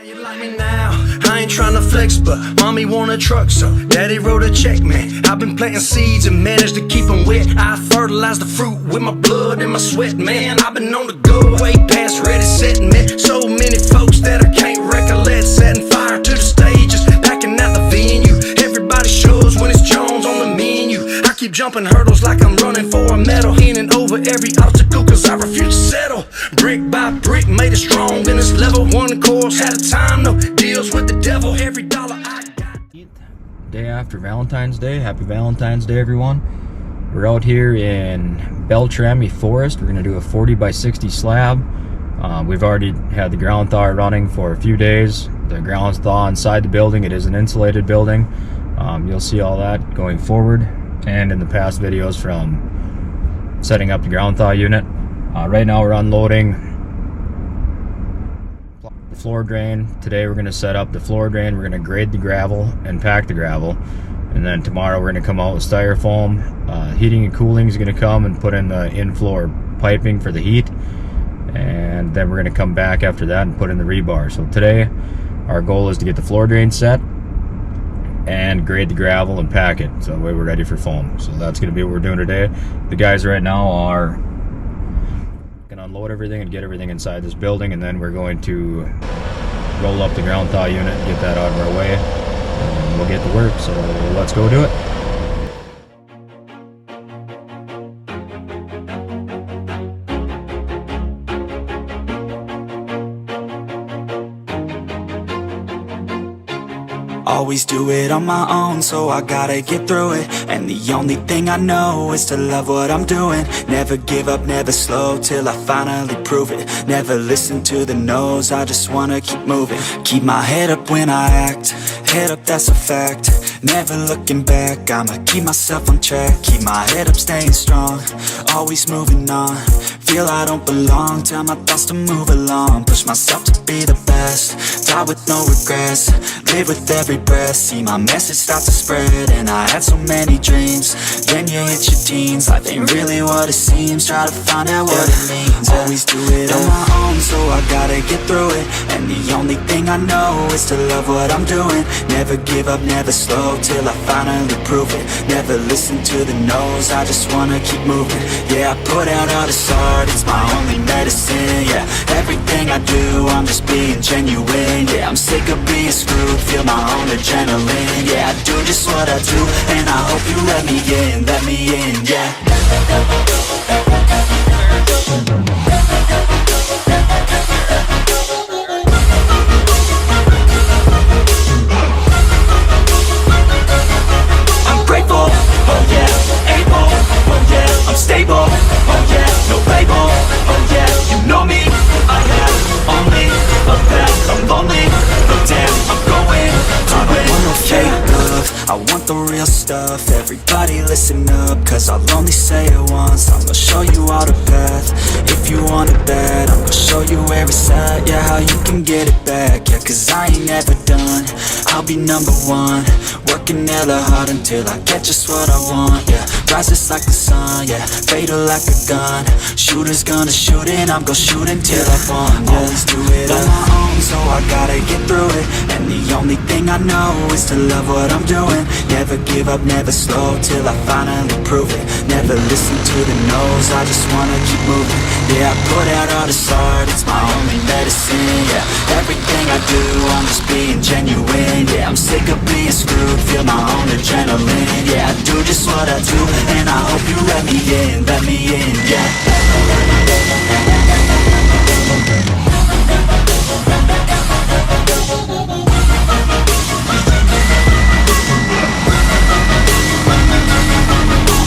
You like me now, I ain't tryna flex, but mommy want a truck, so daddy wrote a check, man. I've been planting seeds and managed to keep them wet. I fertilize the fruit with my blood and my sweat, man. I've been on the go, way past ready, set, man. So many folks that I can't recollect, setting fire to the stages, packing out the venue. Everybody shows when it's Jones on the menu. I keep jumping hurdles like I'm running for a medal, in and over every obstacle, cause I refuse to settle. Brick by brick, made it strong in this level. One course at a time, no deals with the devil. Every dollar I got. Day after Valentine's Day. Happy Valentine's Day, everyone. We're out here in Beltrami Forest. We're gonna do a 40 by 60 slab. We've already had the ground thaw running for a few days. The ground's thaw inside the building. It is an insulated building. You'll see all that going forward and in the past videos from setting up the ground thaw unit. Right now we're unloading the floor drain. Today we're going to set up the floor drain. We're going to grade the gravel and pack the gravel, and then tomorrow we're going to come out with styrofoam. Heating and cooling is going to come and put in the in-floor piping for the heat, and then we're going to come back after that and put in the rebar. So today our goal is to get the floor drain set and grade the gravel and pack it so that way we're ready for foam. So that's going to be what we're doing today. The guys right now are gonna unload everything and get everything inside this building, and then we're going to roll up the ground thaw unit and get that out of our way, and we'll get to work. So let's go do it. Always do it on my own, so I gotta get through it. And the only thing I know is to love what I'm doing. Never give up, never slow, till I finally prove it. Never listen to the no's, I just wanna keep moving. Keep my head up when I act, head up, that's a fact. Never looking back, I'ma keep myself on track. Keep my head up, staying strong, always moving on. Feel I don't belong, tell my thoughts to move along. Push myself to be the best, die with no regrets. Live with every breath, see my message start to spread. And I had so many dreams, then you hit your teens. Life ain't really what it seems, try to find out what it means. Always do it on my own, so I gotta get through it. And the only thing I know is to love what I'm doing. Never give up, never slow, till I finally prove it. Never listen to the no's, I just wanna keep moving. Yeah, I put out all this art, it's my only medicine. Yeah, everything I do, I'm just being genuine. Yeah, I'm sick of being screwed, feel my own adrenaline. Yeah, I do just what I do, and I hope you let me in, yeah. I'm grateful, oh yeah, able, oh yeah, I'm stable, oh yeah, no label, oh yeah, you know me, I have only a path, I'm lonely, but damn, I'm going to win. I don't want no fake love, I want the real stuff. Everybody listen up, cause I'll only say it once. I'm gonna show you all the path, if you want it bad. I'm gonna show you where it's at, yeah, how you can get it back. Yeah, cause I ain't never done, I'll be number one. Working hella hard until I get just what I want, yeah. Rises like the sun, yeah, fatal like a gun. Shooter's gonna shoot and I'm gonna shoot until I won, yeah. Always do it on my own, so I gotta get through it. And the only thing I know is to love what I'm doing. Never give up, never slow, till I finally prove it. Never listen to the no's, I just wanna keep moving. Yeah, I put out all this art, it's my only medicine. Yeah, everything I do, I'm just being genuine. Yeah, I'm sick of being screwed, feel my own adrenaline. Yeah, I do just what I do, and I hope you let me in, yeah.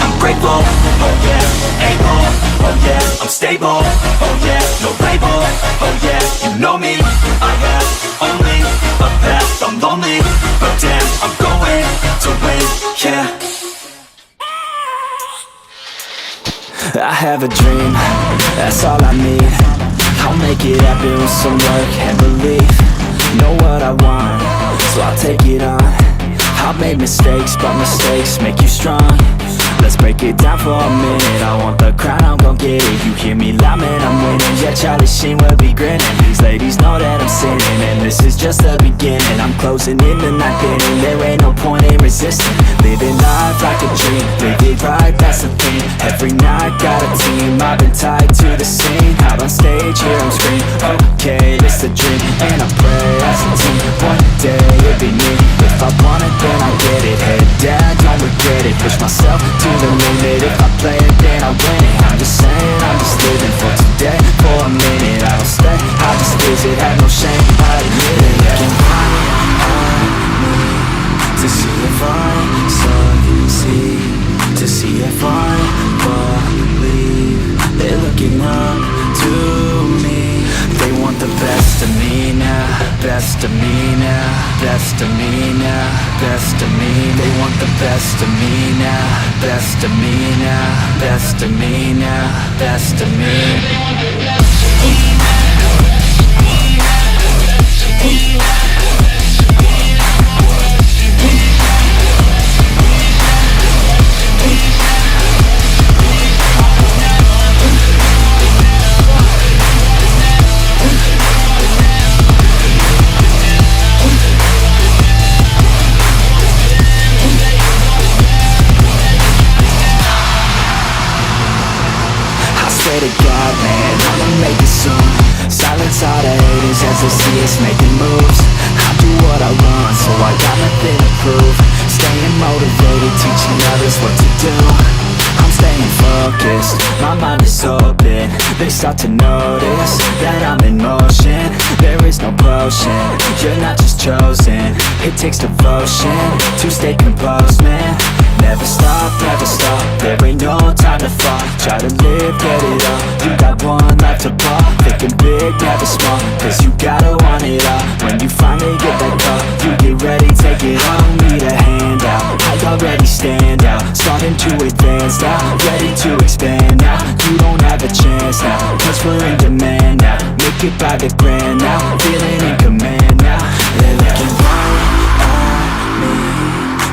I'm grateful, oh yeah, able, oh yeah, I'm stable, oh yeah, no label, oh yeah, you know me, I have only a path, I'm lonely, but damn, I'm going to win, yeah. I have a dream, that's all I need. I'll make it happen with some work and belief. Know what I want, so I'll take it on. I've made mistakes, but mistakes make you strong. let's break it down for a minute. I want the crown, I'm gon' get it. You hear me loud, man, I'm winning. Yeah, Charlie Sheen will be grinning. These ladies know that I'm sinning, and this is just the beginning. I'm closing in the ninth inning, there ain't no point in resisting. Living life like a dream, live it right, that's the thing. Every night got a team, I've been tied to the scene. Out on stage, here I'm screaming, okay, it's a dream. And I pray as a team, one day it'll be me. If I want it, then I get it. Head down, don't regret it. Push myself to the limit. If I play it, then I win it. I'm just saying, I'm just living for today. For a minute, I don't stay, I just visit. Have no shame, I admit it. Looking right at me to see if I succeed, to see if I believe. They're looking up to me. They want the best of me now, best of me now, best of me now, best of me. They want the best of me now, best of me now, best of me now, best of me. They want the best of me now, best of me now, best of me now. To God, man, I'ma make it soon. Silence all the haters as they see us making moves. I do what I want, so I got nothing to prove. Staying motivated, teaching others what to do. I'm staying focused, my mind is open. They start to notice that I'm in motion. There is no potion, you're not just chosen. It takes devotion to stay composed, man. Never stop, there ain't no time to fall. Try to live, get it all, you got one life to ball. Thinking big, never small, cause you gotta want it all. When you finally get that call, you get ready, take it on. Need a handout, I already stand out. Starting to advance now, ready to expand now. You don't have a chance now, cause we're in demand now. Make it by the grand now, feeling in command now. They're looking right at me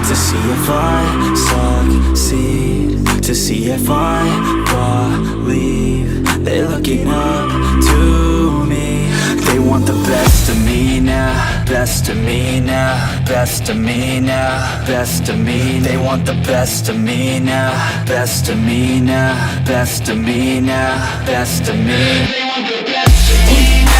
to see if I succeed, to see if I believe. They're looking up to me. They want the best of me now, best of me now, best of me now, best of me. They want the best of me now, best of me now, best of me now, best of me. They want the best of me now.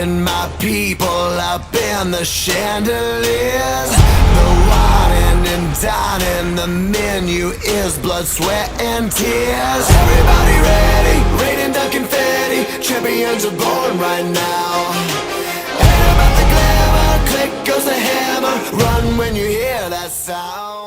My people up in the chandeliers, the wine and dining, the menu is blood, sweat and tears. Everybody ready, raining down confetti, champions are born right now. Ain't about the glamour, click goes the hammer, run when you hear that sound.